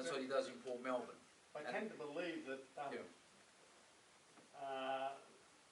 that's what he does in Port Melbourne. I tend to believe that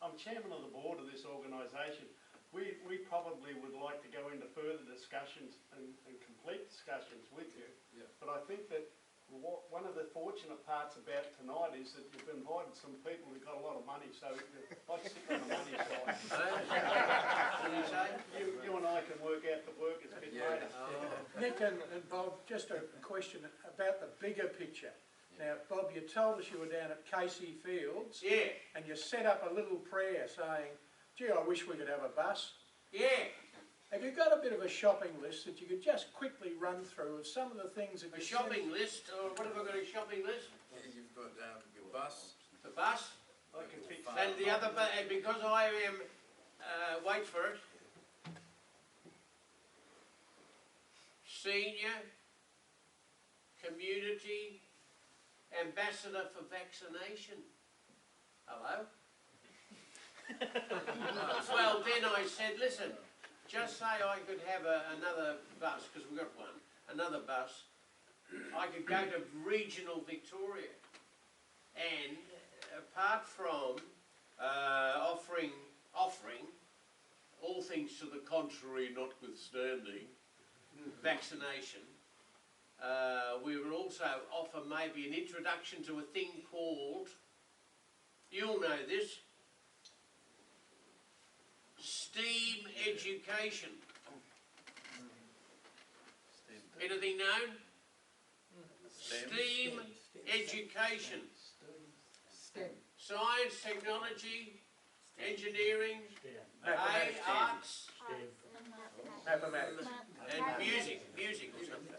I'm chairman of the board of this organisation. We probably would like to go into further discussions and complete discussions with you. Yeah. But I think that one of the fortunate parts about tonight is that you've invited some people who've got a lot of money, so I stick on the money side. What do you say? You and I can work out the work it's a bit later. Nick and Bob, just a question about the bigger picture. Now, Bob, you told us you were down at Casey Fields. Yeah. And you set up a little prayer saying, gee, I wish we could have a bus. Yeah. Have you got a bit of a shopping list that you could just quickly run through of some of the things that A shopping list? Or what have I got, a shopping list? Yeah, you've got your bus. The bus? I can fix that. And the other, and because I am, wait for it, Senior Community Ambassador for Vaccination. Hello? Well, then I said, listen, just say I could have another bus, because we've got one, another bus. I could go to regional Victoria. And apart from offering all things to the contrary notwithstanding, vaccination, we will also offer maybe an introduction to a thing called, you'll know this, STEAM education. Anything known? STEAM education. Science, technology, engineering, arts, mathematics. and music or something.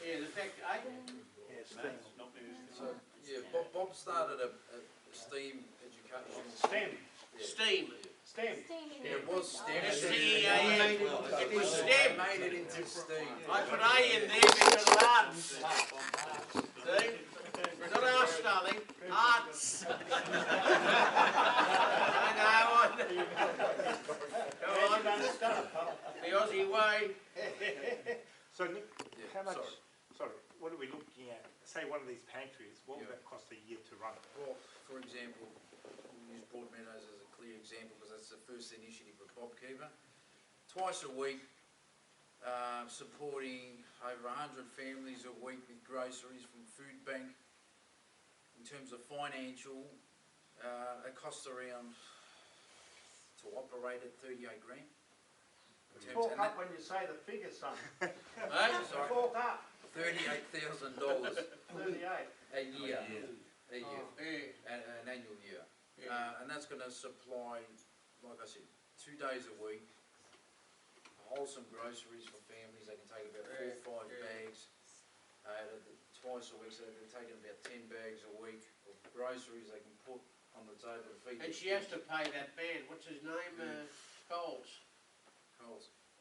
Yeah, the fact, So, yeah, Bob started a STEAM education. STEM. STEAM. STEM. It was STEM. S-T-E-A-M. It was STEM. Made it into STEAM. I put A in there because of arts. See? Not arts, darling. Arts. I know. Go on. The Aussie way. So Nick, Yeah, how much, sorry. what are we looking at? Say one of these pantries, what would that cost a year to run? Well, for example, we'll use Broadmeadows as a clear example because that's the first initiative of BobKeeper. Twice a week, supporting over 100 families a week with groceries from Food Bank. In terms of financial, it costs around, to operate at 38 grand. Talk up when you say the figure, son. Hey? Sorry, Talk up. $38,000 38. a year. Yeah. An annual year. Yeah. And that's going to supply, like I said, 2 days a week, wholesome groceries for families. They can take about 4 or 5 bags twice a week, so they're taking about 10 bags a week of groceries they can put on the table to feed. And she has to pay that man, what's his name, Coles,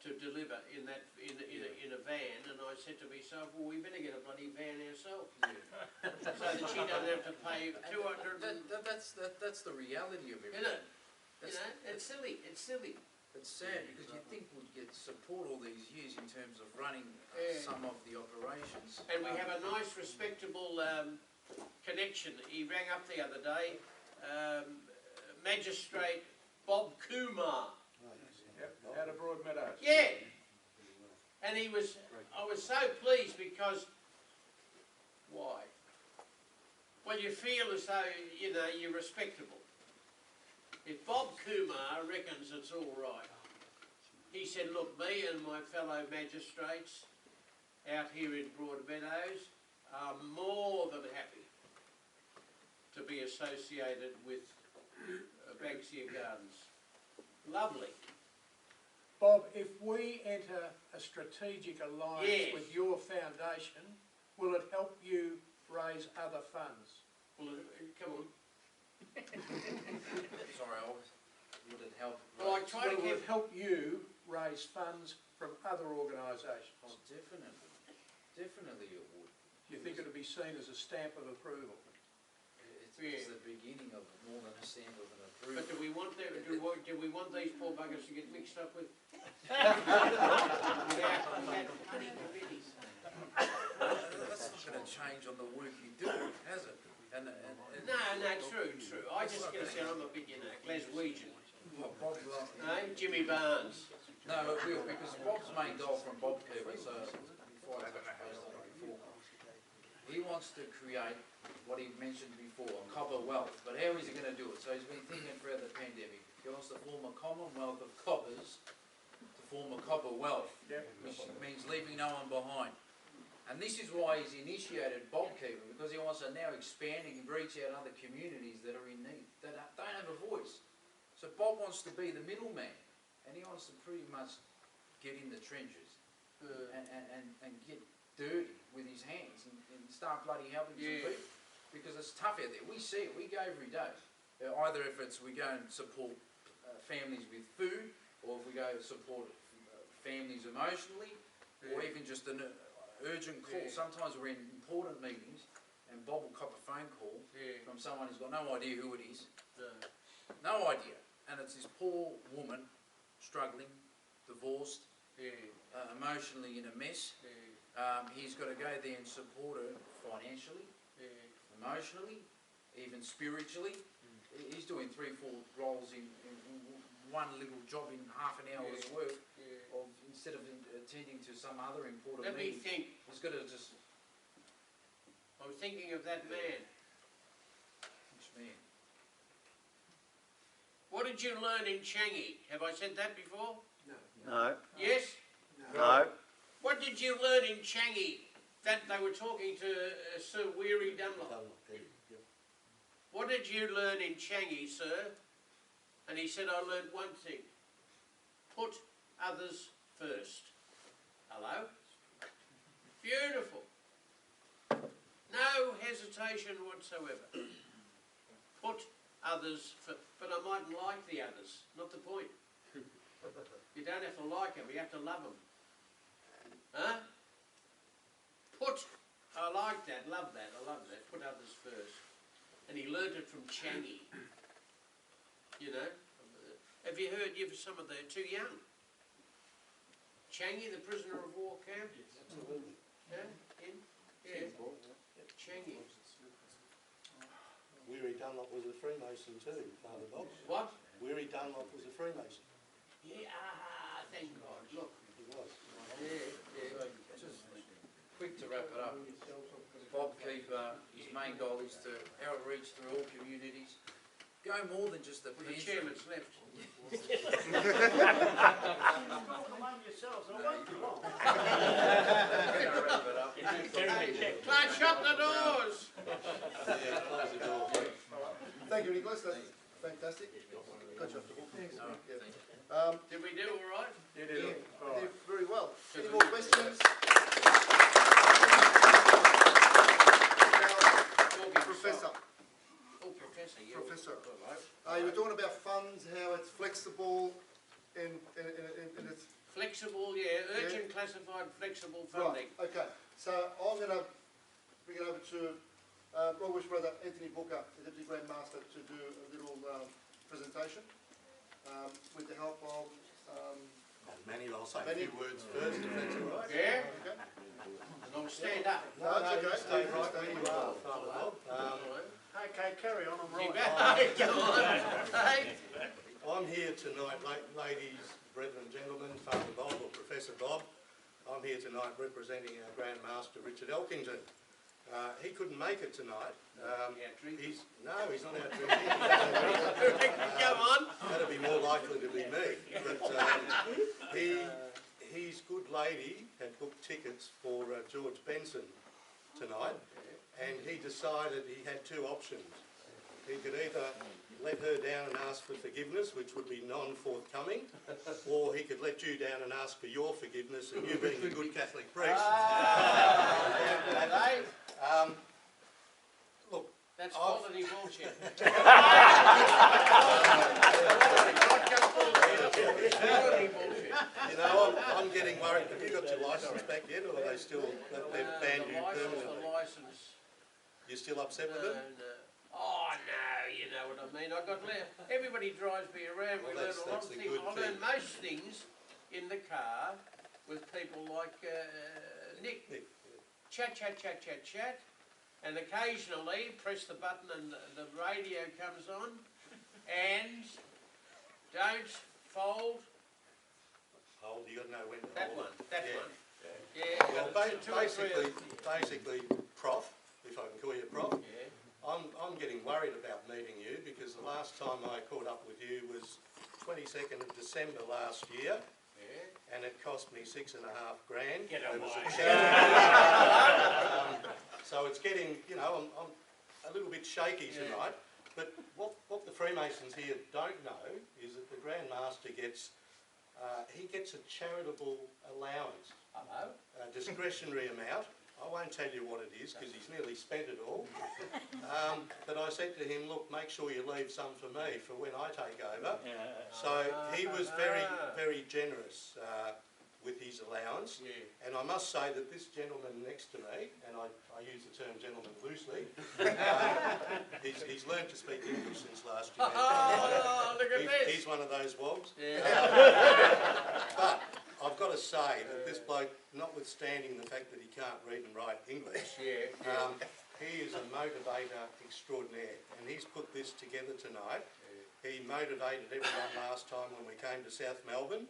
to deliver in that in a van. And I said to myself, well, we better get a bloody van ourselves, so that she doesn't have to pay 200. That's the reality of Isn't everything. it? You know, it's silly. It's silly. It's sad because you'd think we'd get support all these years in terms of running some of the operations. And we have a nice, respectable connection. He rang up the other day, Magistrate Bob Kumar. Yep, out of Broadmeadows. Yeah. And I was so pleased because, why? Well, you feel as though, you know, you're respectable. If Bob Kumar reckons it's all right, he said, look, me and my fellow magistrates out here in Broadmeadows are more than happy to be associated with Banksia Gardens. Lovely. Bob, if we enter a strategic alliance Yes. with your foundation, will it help you raise other funds? Well, come on. Sorry, would it help? Well, I try to Will give it help you raise funds from other organisations? Oh, definitely. Definitely it would. Do you think it would be seen as a stamp of approval? It's the beginning of more than a stamp of an approval. But do we want these poor buggers to get mixed up with? change on the work you do, has it? And No, true. I just gotta say I'm a bit, Glaswegian. Bob, Jimmy Barnes. no, it will, because Bob's main goal from FrBob5, so before I touch base on it before, he wants to create what he mentioned before, a copper wealth. But how is he going to do it? So he's been thinking throughout the pandemic. He wants to form a commonwealth of coppers to form a copper wealth, which means leaving no one behind. And this is why he's initiated FrBob5, because he wants to now expand and reach out other communities that are in need, that don't have a voice. So Bob wants to be the middleman, and he wants to pretty much get in the trenches and get dirty with his hands and start bloody helping some people. Because it's tough out there. We see it. We go every day. Either if it's we go and support families with food, or if we go support families emotionally, or even just an urgent call. Sometimes we're in important meetings, and Bob will cop a phone call from someone who's got no idea who it is. No idea. And it's this poor woman, struggling, divorced, emotionally in a mess. He's got to go there and support her financially, emotionally, even spiritually. He's doing 3-4 roles in one little job in half an hour's work, of, instead of attending to some other important Let me meeting. think. He's got to just... I'm thinking of that man. Which man? What did you learn in Changi? Have I said that before? No. Yes? No. What did you learn in Changi? That they were talking to Sir Weary Dunlop. What did you learn in Changi, sir? And he said, I learned one thing. Put others first. Hello? Beautiful. No hesitation whatsoever. Put others first. But I mightn't like the others. Not the point. You don't have to like them. You have to love them. Huh? I like that, love that, I love that. Put others first. And he learnt it from Changi. You know? Have you heard some of the too young? Changi, the prisoner of war camp? Absolutely. Yeah? Changi. Weary Dunlop was a Freemason too, Father Bob. What? Weary Dunlop was a Freemason. Yeah, thank God. Look. He was. Yeah. Just quick to wrap it up. FrBob5, his main goal is to outreach through all communities. Go more than just the The chairman's left. Among yourselves, I won't be long. Wrap it up. Can't shut the doors. Yeah, close the door. Thank you, Nicholas. That's fantastic. Got you off the hook. Did we do all right? You did it. You did very well. Any more questions? Professor, Oh, Professor, yeah. Professor. All right. you were talking about funds, how it's flexible in its... Flexible, yeah, urgent classified flexible funding. Right, okay. So I'm going to bring it over to Robert's brother Anthony Booker, the Deputy Grand Master, to do a little presentation with the help of... Manny, I'll say a few words first, if that's all right. Yeah? Okay. And I'll stand up. No, it's okay. Stay right Stay where you are, Father Bob. Okay, carry on, I'm You right. better go on. Hey? I'm here tonight, ladies, brethren, gentlemen, Father Bob or Professor Bob. I'm here tonight representing our Grand Master, Richard Elkington. He couldn't make it tonight. He's not our drinking. Go on. That'd be more likely to be me. But his good lady had booked tickets for George Benson tonight, and he decided he had two options. He could either let her down and ask for forgiveness, which would be non-forthcoming, or he could let you down and ask for your forgiveness, and you being a good Catholic priest. Look, That's quality bullshit. you know, I'm getting worried. Have you got your licence back yet, or are they still, they've banned you permanently? The licence. You're still upset with it? No. Oh no, you know what I mean. Everybody drives me around. We Well, learn a lot that's of the things. good I learn thing. most things in the car with people like Nick. chat, and occasionally press the button and the radio comes on, and don't fold Hold, you got to know when to that hold one, it. that Yeah. one. Yeah, Well, two or three of basically, Prof, if I can call you Prof, yeah. I'm getting worried about meeting you because the last time I caught up with you was 22nd of December last year, Yeah. and it cost me $6,500. Get It was a away. charity. So it's getting, you know, I'm a little bit shaky tonight. But what the Freemasons here don't know is that the Grand Master gets, he gets a charitable allowance, Hello? a discretionary amount. I won't tell you what it is because he's nearly spent it all. But I said to him, look, make sure you leave some for me for when I take over. So he was very, very generous with his allowance. Yeah. And I must say that this gentleman next to me, and I use the term gentleman loosely, he's learned to speak English since last year. Oh, look at this. He's one of those wogs. Yeah. But I've got to say that this bloke, notwithstanding the fact that he can't read and write English, Yeah. he is a motivator extraordinaire, and he's put this together tonight. He motivated everyone last time when we came to South Melbourne,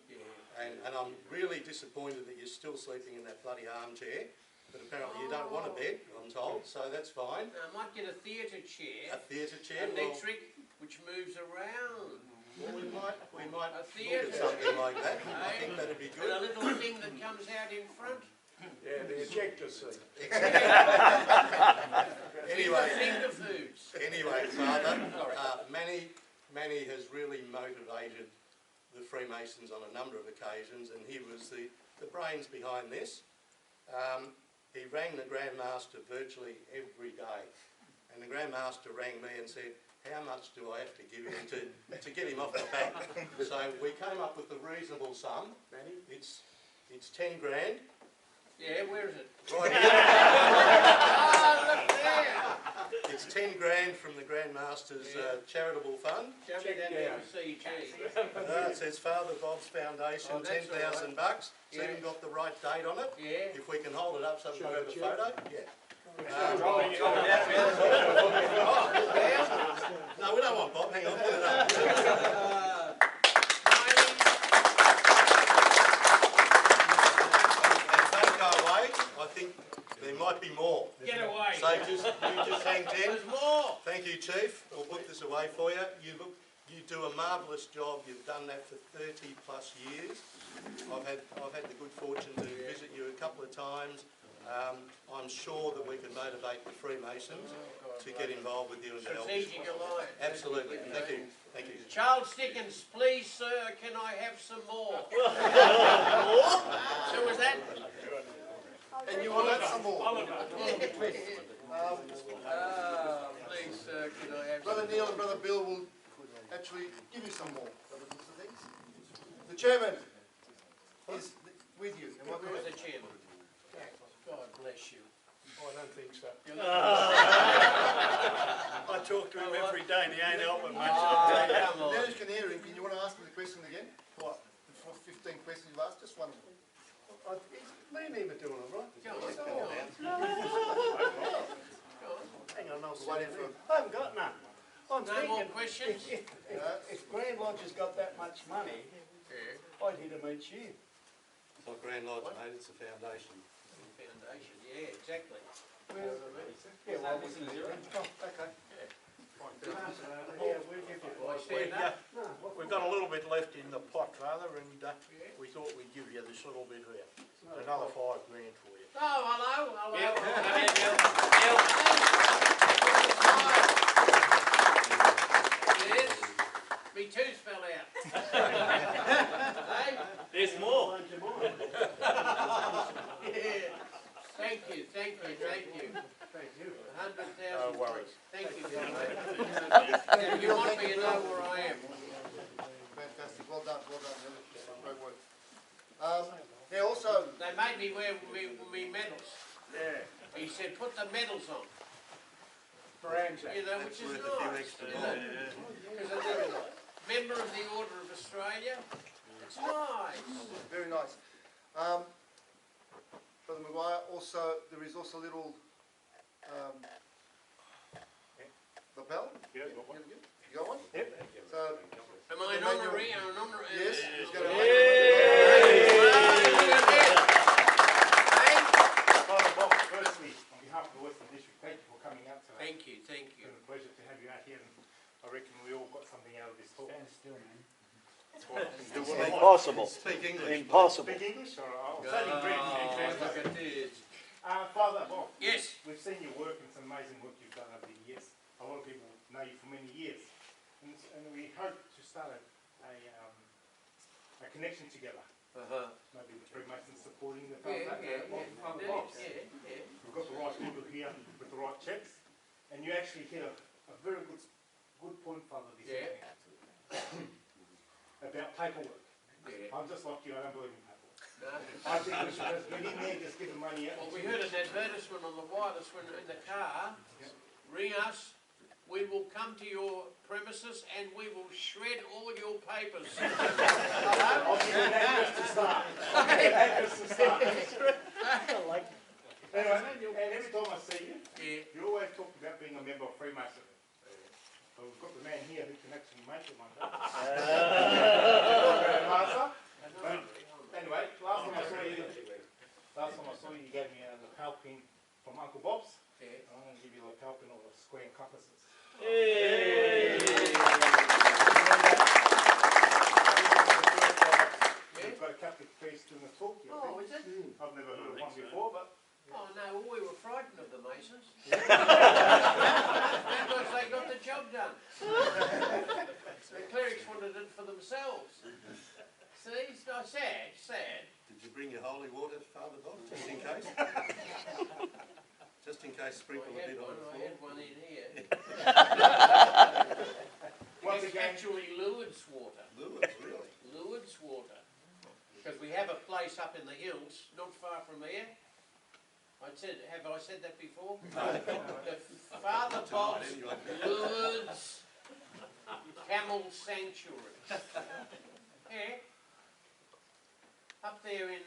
and I'm really disappointed that you're still sleeping in that bloody armchair, but apparently you don't want a bed, I'm told, so that's fine. Now, I might get a theatre chair, A theatre chair, well, electric, which moves around. we might A look at theatre. something like that. I think that'd be And a good. little thing that comes out in front. Yeah, the ejector seat. Anyway, Finger foods. Anyway, Father, Manny has really motivated the Freemasons on a number of occasions, and he was the brains behind this. He rang the Grand Master virtually every day, and the Grand Master rang me and said, how much do I have to give him to get him off the back? So we came up with a reasonable sum. It's 10 grand. Yeah, where is it? Right here. Ah, look there. It's 10 grand from the Grand Master's charitable fund. Show me that MCG. It says Father Bob's Foundation, Oh, that's $10,000. It's even got the right date on it. Yeah. If we can hold it up so we can have a photo. Yeah. No, we don't want Bob. Hang on, put it up. And don't go away. I think there might be more. Get away. So you just hang 10. There's more. Thank you, Chief. I'll put this away for you. You do a marvellous job. You've done that for 30 plus years. I've had the good fortune to visit you a couple of times. I'm sure that we can motivate the Freemasons to get involved with you and to help you. Strategic alliance. Absolutely. Thank you. Thank you. Charles Dickens, please, sir, can I have some more? So was that? And you will have some more. Please, sir, can I have Brother some Neil and Brother Bill will actually give you some more. The chairman is with you. Am I Who was correct? the chairman? God bless you. I don't think so. You're I talk to him every day and he ain't helping much. come on. Dennis can hear him. Can you want to ask him the question again? What? The 15 questions you've asked? Just one. Me and him are doing it, right? Go on, go on. Hang on, I'll Waiting say for- I haven't got none. I'm No more thinking, questions? if Grand Lodge has got that much money, Yeah. I'd hit him each year. It's not Grand Lodge, mate. It's a foundation. Foundation, yeah, exactly. Yeah, well, we can do it. Oh, okay. Yeah, we'll give you. Why stand up? We've got a little bit left in the pot, Father, and we thought we'd give you this little bit here. Another $5 grand for you. Oh, hello. Yes, me tooth fell out. Hey? There's more. Yeah. Thank you. 100,000. No worries. Thank you, gentlemen. If you want me, you know where I am. Fantastic. Well done. Great work. Now also, They made me wear me medals. Yeah. He said, put the medals on. For Anzac. You know, which is Worth a few nice. extra You bob. know, because I'm a member of the Order of Australia. It's nice. very nice. Brother Maguire. Also, there is also a little lapel. Yeah, got one. You got one? Yep. So, Am I an honorary? An honorary? yes, he's got a Father Bob, firstly, on behalf of the Western District, thank you for coming out today. Thank you, thank It's you. been a pleasure to have you out here, and I reckon we all got something out of this talk. Impossible. Speak English. Impossible. Speak English, or I'll study British and Look translate. at this. Father Bob, Yes, we've seen your work and some amazing work you've done over the years. A lot of people know you for many years, and we hope to start a connection together. Maybe the Freemasons supporting the Father Bob's. We've got the right people here with the right checks, and you actually hit a very good point, Father, this morning about paperwork. I'm just like you, I don't believe in paperwork. I think we should just get in there, just get the money out. Well, we heard an advertisement on the wireless when in the car. Ring us, we will come to your premises and we will shred all your papers. I'll give you an address to start. Address to start. Anyway, and every time I see you, you always talk about being a member of Freemasonry. So we've got the man here who can actually make it one day. Anyway, last time I saw you, you gave me a lapel pin from Uncle Bob's. I'm going to give you a lapel pin of the square compasses. We've got a Catholic priest in the talk. Oh, is it? I've never heard of one before, but Oh no, we were frightened of the Masons. Because they got the job done. The clerics wanted it for themselves. See, it's not sad, sad. Did you bring your holy water, Father Bob, just in case? Just in case, sprinkle a bit on the I floor. had one in here. once It's again, actually Lourdes water. Lures, really? Lourdes water. Because we have a place up in the hills, not far from here. Have I said that before? The Father Bob's Anyway. Lourdes Camel Sanctuary. Yeah. Up there in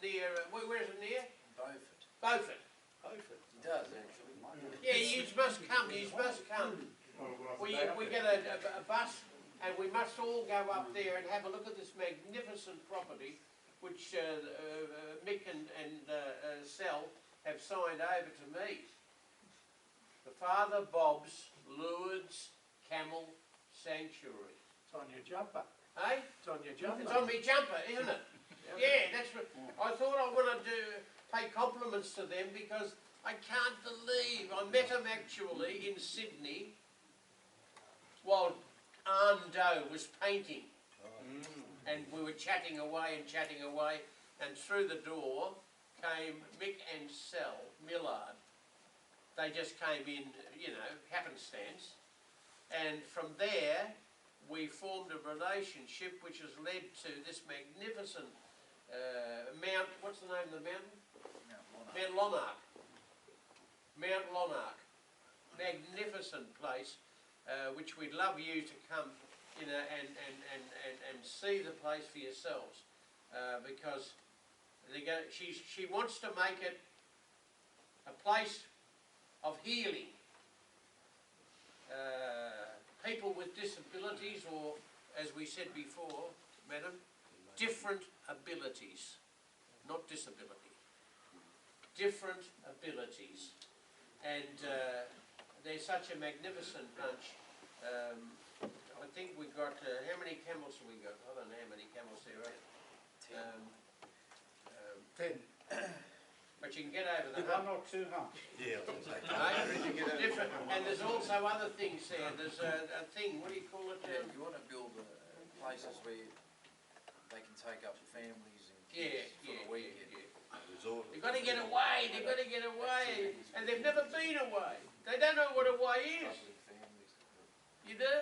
near, where is it near? Beaufort. Beaufort. Beaufort. He does, actually. Yeah, you must come, you must come. We get a bus and we must all go up there and have a look at this magnificent property which Mick and Sal have signed over to me. The Father Bob's Lourdes Camel Sanctuary. It's on your jumper. Hey? It's on your jumper. It's on me jumper, isn't it? Yeah, that's what I thought. I wanted to pay compliments to them because I can't believe I met them actually in Sydney while Arndo was painting. And we were chatting away, and through the door came Mick and Sal Millard. They just came in, you know, happenstance. And from there, we formed a relationship which has led to this magnificent Mount, what's the name of the mountain? Mount Lonark. Mount Lonark. Magnificent place, which we'd love you to come, you know, and see the place for yourselves, because she wants to make it a place of healing. People with disabilities, or as we said before, madam, different abilities, not disability, different abilities. And they're such a magnificent bunch. I think we got, how many camels have we got? I don't know how many camels there are. 10. But you can get over the One hump. or two humps. Yeah, I'll take that. Right? Different, and there's also other things there. There's a thing, what do you call it? You want to build places where they can take up families and Yeah, kids for yeah, the weekend. Resort. They've got to get away, they've got to get away. And they've never been away. They don't know what away is. Lovely families. You do?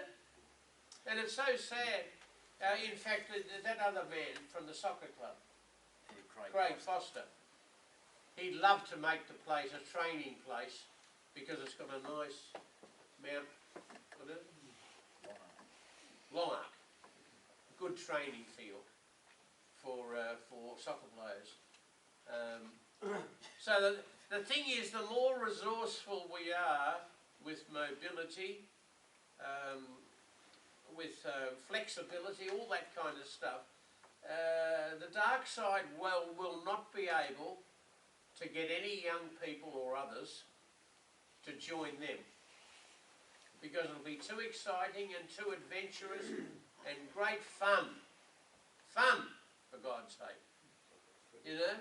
And it's so sad. In fact, that other man from the soccer club, Yeah, Craig Foster, he'd love to make the place a training place because it's got a nice Mount, what is it? Lonark. Good training field for soccer players. So the thing is, the more resourceful we are with mobility, with flexibility, all that kind of stuff, the dark side will not be able to get any young people or others to join them, because it'll be too exciting and too adventurous and great fun. Fun, for God's sake. You know?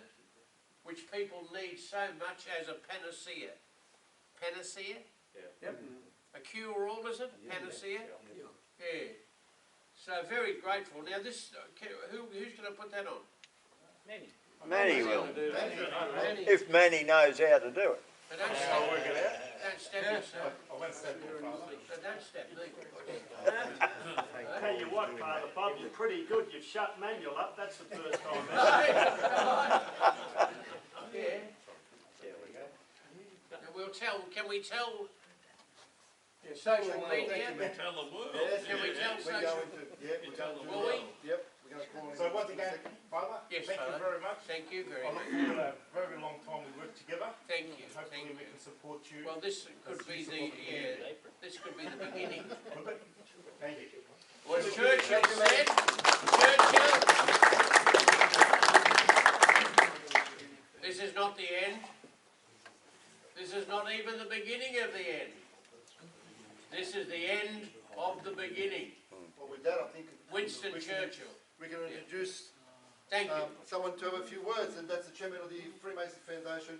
Which people need so much as a panacea. Panacea? Yep. A cure-all, is it? Panacea? Yeah. So very grateful. Now this, who's going to put that on? Manny will, Manny. if Manny knows how to do it. But don't stab, don't stab yourself. I won't stab your father. So don't stab me. Tell you what, Father Bob, you're pretty good. You've shut manual up. That's the first time. Yeah. And we'll tell, can we tell social media? Tell the world. Yes, Can we tell we're social? going to, yeah, we're going to, Will we? yep, we're going to call in. So once again, Father, Yes, thank you Father. very much. Thank you very I much. look forward to a very long time we work together. Thank you. Hopefully Thank we you. can support you. Well, this could be the, this could be the beginning. Thank you. What Churchill said, Churchill, this is not the end. This is not even the beginning of the end. This is the end of the beginning. Well, with that, I think Winston Churchill. we can introduce Thank you. someone to have a few words, and that's the chairman of the Freemason Foundation,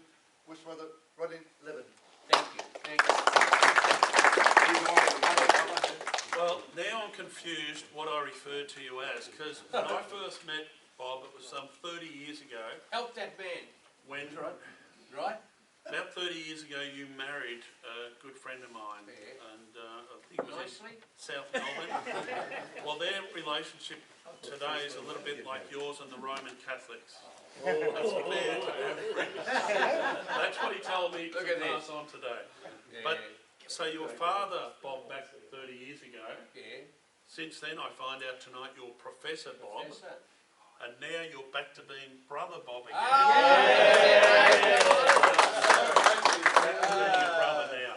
Wishmother Rodney Levin. Thank you. Thank you. Well, now I'm confused what I referred to you as, because when I first met Bob, it was some 30 years ago, Help that man. when, Right? about 30 years ago, you married a good friend of mine, Yeah. and I think it was in Nicely. South Melbourne. Well, their relationship today is a little bit like yours and the Roman Catholics. That's fair to average. That's what he told me Look to at pass this. on today. Yeah. But, so your father, Bob, back 30 years ago, Yeah. since then I find out tonight you're Professor Bob, Professor. and now you're back to being Brother Bob again. Ah,